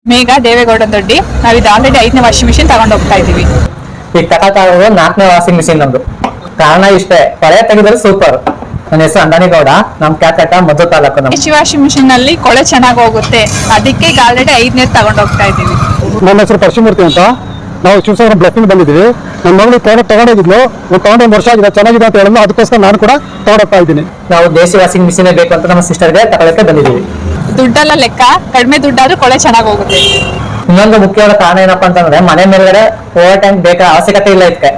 ಮೇಘ ದೇವೇಗೌಡ ದೊಡ್ಡಿ. ನಾವಿದು already 5ನೇ washing machine ತಗೊಂಡು ಹೋಗ್ತಾ ಇದೀವಿ. ಈಗ ತಗೊಳ್ತಾ ಇರೋದು 4ನೇ ವಾಷಿಂಗ್ ಮಿಷಿನ್ ನಮ್ದು. ಕಾರಣ ಇಷ್ಟೇ, ಕೊಳೆ ತೆಗೆದ್ರೆ ಸೂಪರ್. ನನ್ನ ಹೆಸರು ಅಂದಾನಿಗೌಡ, ನಮ್ ಕ್ಯಾಕಟ ಮದ್ದು ತಾಲೂಕು. ದೇಶಿ ವಾಷಿಂಗ್ ಮಿಷಿನ್ ನಲ್ಲಿ ಕೊಳೆ ಚೆನ್ನಾಗಿ ಹೋಗುತ್ತೆ, ಅದಕ್ಕೆ ಈಗ ಆಲ್ರೆಡಿ 5ನೇ ತಗೊಂಡು ಹೋಗ್ತಾ ಇದೀವಿ. ನನ್ನ ಹೆಸರು ಪರಶುಮೂರ್ತಿ ಅಂತ. ನಾವು ಶಿವಸಾಗರ ಬ್ಲಾಕಿಂಗ್ ಬಂದಿದ್ದೀವಿ. ನನ್ನ ಮಗಳು ತಗೊಂಡೋಗಿದ್ಲು, ತಗೊಂಡು 1 ವರ್ಷ ಆಗಿದೆ, ಚೆನ್ನಾಗಿದೆ ಅಂತ ಹೇಳಿದ್ಲು. ಅದಕ್ಕೋಸ್ಕರ ನಾನು ಕೂಡ ತಗೊಂಡೋಗ್ತಾ ಇದ್ದೀನಿ. ನಾವು ದೇಶಿ ವಾಷಿಂಗ್ ಮಿಷಿನ್ ಬೇಕು ಅಂತ ನಮ್ಮ ಸಿಸ್ಟರ್ಗೆ ತಗೊಳಕ್ಕೆ ಬಂದಿದ್ದೀವಿ. ದುಡ್ಡೆಲ್ಲ ಲೆಕ್ಕ, ಕಡಿಮೆ ದುಡ್ಡಾದ್ರೂ ಕೊಳೆ ಚೆನ್ನಾಗಿ ಹೋಗುತ್ತೆ. ಇನ್ನೊಂದು ಮುಖ್ಯವಾದ ಕಾರಣ ಏನಪ್ಪಾ ಅಂತಂದ್ರೆ, ಮನೆ ಮೇಲ್ಗಡೆ ಓವರ್ ಟ್ಯಾಂಕ್ ಬೇಕಾ ಅವಶ್ಯಕತೆ ಇಲ್ಲ. ಇದಕ್ಕೆ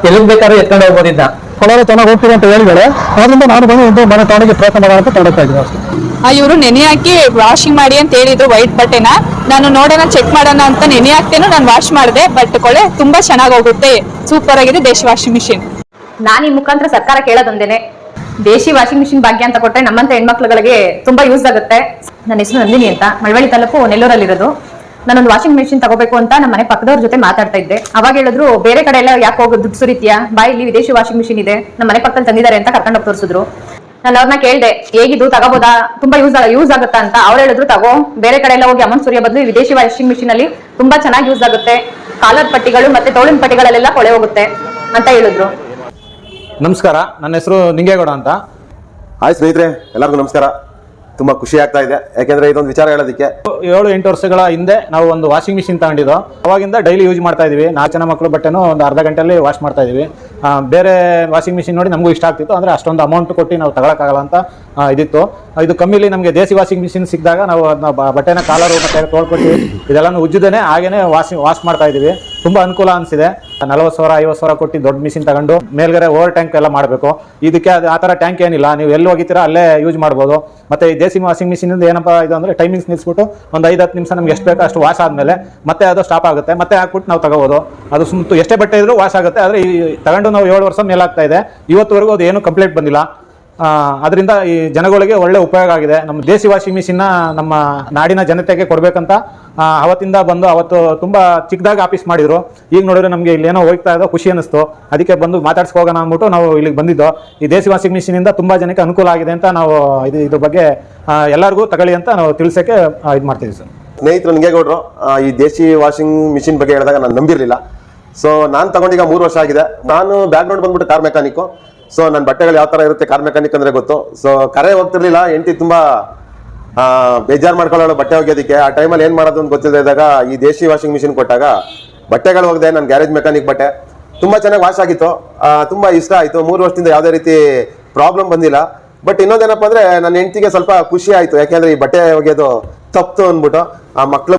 ಎಲ್ಲಿಗೆ ಬೇಕಾದ್ರೂ ಎತ್ಕೊಂಡು ಹೋಗ್ಬೋದಿದ್ದ. ಕೊಳೆ ಚೆನ್ನಾಗಿ ಹೋಗ್ತೀವಿ ಅಂತ ಹೇಳಿದಾಳೆ. ಆದ್ರಿಂದ ನಾನು ಬಂದು ಒಂದು ಮನೆ ತಗೊಂಡಿಗೆ ಪ್ರಯತ್ನ ಮಾಡೋಣ ಅಂತ ತಗೊಂಡೋಗ್ತಾ ಇದ್ದೀನಿ ಅಷ್ಟೇ. ಇವರು ನೆನೆ ಹಾಕಿ ವಾಷಿಂಗ್ ಮಾಡಿ ಅಂತ ಹೇಳಿದ್ರು ವೈಟ್ ಬಟ್ಟೆನ. ನಾನು ನೋಡೋಣ ಚೆಕ್ ಮಾಡೋಣ ಅಂತ ನೆನೆ ಹಾಕ್ತೇನು ನಾನು ವಾಶ್ ಮಾಡಿದೆ. ಬಟ್ ಕೊಳೆ ತುಂಬಾ ಚೆನ್ನಾಗಿ ಹೋಗುತ್ತೆ, ಸೂಪರ್ ಆಗಿದೆ ದೇಶಿ ವಾಷಿಂಗ್ ಮಿಷಿನ್. ನಾನು ಈ ಮುಖಾಂತರ ಸರ್ಕಾರ ಕೇಳೋದೊಂದೇನೆ, ದೇಶಿ ವಾಷಿಂಗ್ ಮಿಷಿನ್ ಭಾಗ್ಯ ಅಂತ ಕೊಟ್ಟರೆ ನಮ್ಮಂತ ಹೆಣ್ಮಕ್ಳುಗಳಿಗೆ ತುಂಬಾ ಯೂಸ್ ಆಗುತ್ತೆ. ನನ್ನ ಹೆಸರು ನಂದಿನಿ ಅಂತ, ಮಳವಳ್ಳಿ ತಾಲೂಕು ನೆಲ್ಲೂರಲ್ಲಿರೋದು. ನಾನೊಂದು ವಾಷಿಂಗ್ ಮಿಷಿನ್ ತಗೋಬೇಕು ಅಂತ ನಮ್ಮ ಮನೆ ಪಕ್ಕದವ್ರ ಜೊತೆ ಮಾತಾಡ್ತಾ ಇದ್ದೆ. ಅವಾಗ ಹೇಳಿದ್ರು, ಬೇರೆ ಕಡೆ ಎಲ್ಲ ಯಾಕೆ ಹೋಗೋದು, ದುಡ್ಡು ಸುರಿತೀಯಾ, ಬಾ ಇಲ್ಲಿ ವಿದೇಶಿ ವಾಷಿಂಗ್ ಮಿಷಿನ್ ಇದೆ, ನಮ್ಮ ಮನೆ ಪಕ್ಕದಲ್ಲಿ ತಂದಿದ್ದಾರೆ ಅಂತ ಕರ್ಕೊಂಡು ಹೋಗಿ ತೋರಿಸಿದ್ರು. ನಾನು ಅವ್ರನ್ನ ಕೇಳಿದೆ, ಹೇಗಿದ್ದು ತಗೋಬೋದಾ, ತುಂಬಾ ಯೂಸ್ ಆಗುತ್ತಾ ಅಂತ. ಅವ್ರು ಹೇಳಿದ್ರು, ತಗೋ, ಬೇರೆ ಕಡೆ ಎಲ್ಲ ಹೋಗಿ ಅಮೌಂಟ್ ಸುರಿಯೋ ಬದಲು ವಿದೇಶಿ ವಾಷಿಂಗ್ ಮಿಷಿನ್ ಅಲ್ಲಿ ತುಂಬಾ ಚೆನ್ನಾಗಿ ಯೂಸ್ ಆಗುತ್ತೆ, ಕಾಲರ್ ಪಟ್ಟಿಗಳು ಮತ್ತೆ ತೋಳಿನ ಪಟ್ಟಿಗಳಲ್ಲೆಲ್ಲ ಕೊಳೆ ಹೋಗುತ್ತೆ ಅಂತ ಹೇಳಿದ್ರು. ನಮಸ್ಕಾರ, ನನ್ನ ಹೆಸರು ನಿಂಗೇಗೌಡ ಅಂತ. ಹಾಯ್ ಸ್ನೇಹಿತರೆ, ಎಲ್ಲರಿಗೂ ನಮಸ್ಕಾರ. ತುಂಬಾ ಖುಷಿ ಆಗ್ತಾ ಇದೆ, ಯಾಕೆಂದ್ರೆ ಇದೊಂದು ವಿಚಾರ ಹೇಳೋದಕ್ಕೆ 7-8 ವರ್ಷಗಳ ಹಿಂದೆ ನಾವು ಒಂದು ವಾಷಿಂಗ್ ಮಿಷಿನ್ ತಗೊಂಡಿದ್ದು. ಅವಾಗಿಂದ ಡೈಲಿ ಯೂಸ್ ಮಾಡ್ತಾ ಇದೀವಿ. 4 ಜನ ಮಕ್ಕಳು ಬಟ್ಟೆನೂ ಒಂದು ಅರ್ಧ ಗಂಟೆಯಲ್ಲಿ ವಾಶ್ ಮಾಡ್ತಾ ಇದೀವಿ. ಬೇರೆ ವಾಷಿಂಗ್ ಮಿಷಿನ್ ನೋಡಿ ನಮಗೂ ಇಷ್ಟ ಆಗ್ತಿತ್ತು, ಅಂದರೆ ಅಷ್ಟೊಂದು ಅಮೌಂಟ್ ಕೊಟ್ಟು ನಾವು ತಗೊಳಕ್ಕಾಗಲ್ಲ ಅಂತ ಇದಿತ್ತು. ಇದು ಕಮ್ಮಿಲಿ ನಮಗೆ ದೇಸಿ ವಾಷಿಂಗ್ ಮಿಷಿನ್ ಸಿಕ್ಕಿದಾಗ ನಾವು ಬಟ್ಟೆನ ಕಾಲರು ಮತ್ತು ತೋಳ್ಕೊಟ್ಟು ಇದೆಲ್ಲನೂ ಉಜ್ಜದೇನೆ ಹಾಗೇನೆ ವಾಶ್ ಮಾಡ್ತಾ ಇದೀವಿ. ತುಂಬ ಅನುಕೂಲ ಅನಿಸಿದೆ. 40,000-50,000 ಕೊಟ್ಟು ದೊಡ್ಡ ಮಿಷಿನ್ ತಗೊಂಡು ಮೇಲ್ಗಡೆ ಓವರ್ ಟ್ಯಾಂಕ್ ಎಲ್ಲ ಮಾಡಬೇಕು. ಇದಕ್ಕೆ ಆ ಥರ ಟ್ಯಾಂಕ್ ಏನಿಲ್ಲ, ನೀವು ಎಲ್ಲಿ ಹೋಗಿತೀರಾ ಅಲ್ಲೇ ಯೂಸ್ ಮಾಡ್ಬೋದು. ಮತ್ತು ಈ ದೇಸಿ ವಾಷಿಂಗ್ ಮಿಷಿನಿಂದ ಏನಪ್ಪ ಇದು ಅಂದರೆ, ಟೈಮಿಂಗ್ಸ್ ನಿಲ್ಲಿಸ್ಬಿಟ್ಟು ಒಂದು 5-10 ನಿಮಿಷ ನಮ್ಗೆ ಎಷ್ಟು ಬೇಕೋ ಅಷ್ಟು ವಾಶ್ ಆದಮೇಲೆ ಮತ್ತೆ ಅದು ಸ್ಟಾಪ್ ಆಗುತ್ತೆ, ಮತ್ತೆ ಹಾಕ್ಬಿಟ್ಟು ನಾವು ತಗೋಬೋದು. ಅದು ಎಷ್ಟೇ ಬಟ್ಟೆ ಇದ್ರೂ ವಾಶ್ ಆಗುತ್ತೆ. ಆದರೆ ಈ ತಗೊಂಡು ನಾವು 7 ವರ್ಷ ಮೇಲಾಗ್ತಾ ಇದೆ, ಇವತ್ತುವರೆಗೂ ಅದು ಏನೂ ಕಂಪ್ಲೇಂಟ್ ಬಂದಿಲ್ಲ. ಅದರಿಂದ ಈ ಜನಗಳಿಗೆ ಒಳ್ಳೆ ಉಪಯೋಗ ಆಗಿದೆ. ನಮ್ಮ ದೇಸಿ ವಾಷಿಂಗ್ ಮಿಷಿನ್ನ ನಮ್ಮ ನಾಡಿನ ಜನತೆಗೆ ಕೊಡಬೇಕಂತ ಅವತ್ತಿಂದ ಬಂದು, ಅವತ್ತು ತುಂಬ ಚಿಕ್ಕದಾಗಿ ಆಫೀಸ್ ಮಾಡಿದ್ರು. ಈಗ ನೋಡಿದ್ರೆ ನಮಗೆ ಇಲ್ಲಿ ಏನೋ ಹೋಗ್ತಾ ಇದ್ದೋ ಖುಷಿ ಅನ್ನಿಸ್ತು. ಅದಕ್ಕೆ ಬಂದು ಮಾತಾಡ್ಸ್ಕೋಗೋಣ ಅಂದ್ಬಿಟ್ಟು ನಾವು ಇಲ್ಲಿಗೆ ಬಂದಿದ್ದು. ಈ ದೇಸಿ ವಾಷಿಂಗ್ ಮಿಷಿನಿಂದ ತುಂಬ ಜನಕ್ಕೆ ಅನುಕೂಲ ಆಗಿದೆ ಅಂತ ನಾವು ಇದ್ರ ಬಗ್ಗೆ ಎಲ್ಲರಿಗೂ ತಗೊಳ್ಳಿ ಅಂತ ನಾವು ತಿಳಿಸೋಕ್ಕೆ ಇದು ಮಾಡ್ತೀವಿ ಸರ್. ಸ್ನೇಹಿತರು, ನಿಂಗೇಗೌಡರು ಈ ದೇಶಿ ವಾಷಿಂಗ್ ಮಿಷಿನ್ ಬಗ್ಗೆ ಹೇಳಿದಾಗ ನಾನು ನಂಬಿರಲಿಲ್ಲ. ಸೊ ನಾನು ತಗೊಂಡೀಗ 3 ವರ್ಷ ಆಗಿದೆ. ನಾನು ಬ್ಯಾಕ್ಗ್ರೌಂಡ್ ಬಂದ್ಬಿಟ್ಟು ಕಾರ್ ಮೆಕ್ಯಾನಿಕ್ಕು. ಸೊ ನನ್ನ ಬಟ್ಟೆಗಳು ಯಾವ ಥರ ಇರುತ್ತೆ ಕಾರ್ ಮೆಕ್ಯಾನಿಕ್ ಅಂದರೆ ಗೊತ್ತು. ಸೊ ಕರೆ ಹೋಗ್ತಿರ್ಲಿಲ್ಲ, ಹೆಂಡತಿ ತುಂಬ ಬೇಜಾರು ಮಾಡ್ಕೊಳ್ಳೋಳು ಬಟ್ಟೆ ಒಗೆಯೋದಕ್ಕೆ. ಆ ಟೈಮಲ್ಲಿ ಏನು ಮಾಡೋದು ಅಂತ ಗೊತ್ತಿಲ್ಲದೆ ಇದ್ದಾಗ ಈ ದೇಶಿ ವಾಷಿಂಗ್ ಮಿಷಿನ್ ಕೊಟ್ಟಾಗ ಬಟ್ಟೆಗಳು ಹೋಗಿದೆ. ನನ್ನ ಗ್ಯಾರೇಜ್ ಮೆಕ್ಯಾನಿಕ್ ಬಟ್ಟೆ ತುಂಬ ಚೆನ್ನಾಗಿ ವಾಶ್ ಆಗಿತ್ತು, ತುಂಬ ಇಷ್ಟ ಆಯಿತು. 3 ವರ್ಷದಿಂದ ಯಾವುದೇ ರೀತಿ ಪ್ರಾಬ್ಲಮ್ ಬಂದಿಲ್ಲ. ಬಟ್ ಇನ್ನೊಂದೇನಪ್ಪ ಅಂದರೆ, ನನ್ನ ಹೆಂಡತಿಗೆ ಸ್ವಲ್ಪ ಖುಷಿ ಆಯಿತು, ಯಾಕೆಂದರೆ ಈ ಬಟ್ಟೆ ಒಗೆಯೋದು ತಪ್ಪು ಅಂದ್ಬಿಟ್ಟು. ಆ ಮಕ್ಕಳು